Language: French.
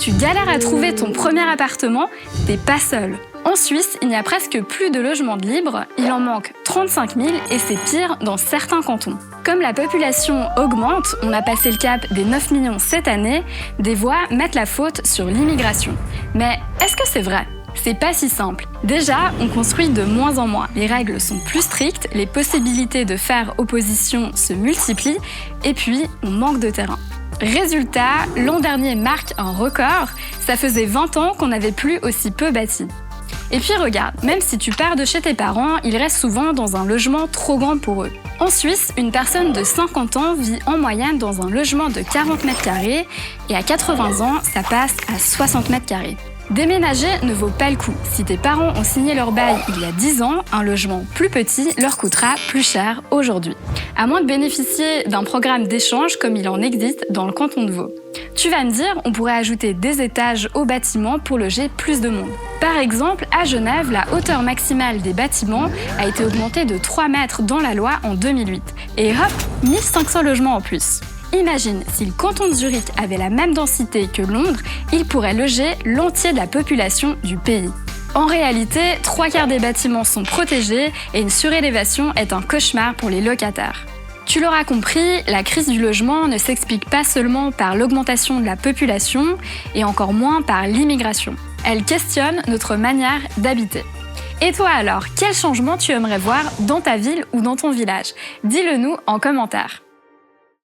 Tu galères à trouver ton premier appartement? T'es pas seul. En Suisse, il n'y a presque plus de logements de libres, il en manque 35 000 et c'est pire dans certains cantons. Comme la population augmente, on a passé le cap des 9 millions cette année, des voix mettent la faute sur l'immigration. Mais est-ce que c'est vrai ? C'est pas si simple. Déjà, on construit de moins en moins. Les règles sont plus strictes, les possibilités de faire opposition se multiplient, et puis on manque de terrain. Résultat, l'an dernier marque un record, ça faisait 20 ans qu'on n'avait plus aussi peu bâti. Et puis regarde, même si tu pars de chez tes parents, ils restent souvent dans un logement trop grand pour eux. En Suisse, une personne de 50 ans vit en moyenne dans un logement de 40 mètres carrés et à 80 ans, ça passe à 60 mètres carrés. Déménager ne vaut pas le coup. Si tes parents ont signé leur bail il y a 10 ans, un logement plus petit leur coûtera plus cher aujourd'hui. À moins de bénéficier d'un programme d'échange comme il en existe dans le canton de Vaud. Tu vas me dire, on pourrait ajouter des étages au bâtiment pour loger plus de monde. Par exemple, à Genève, la hauteur maximale des bâtiments a été augmentée de 3 mètres dans la loi en 2008. Et hop, 1500 logements en plus. Imagine, si le canton de Zurich avait la même densité que Londres, il pourrait loger l'entier de la population du pays. En réalité, 3/4 des bâtiments sont protégés et une surélévation est un cauchemar pour les locataires. Tu l'auras compris, la crise du logement ne s'explique pas seulement par l'augmentation de la population et encore moins par l'immigration. Elle questionne notre manière d'habiter. Et toi alors, quel changement tu aimerais voir dans ta ville ou dans ton village? Dis-le nous en commentaire.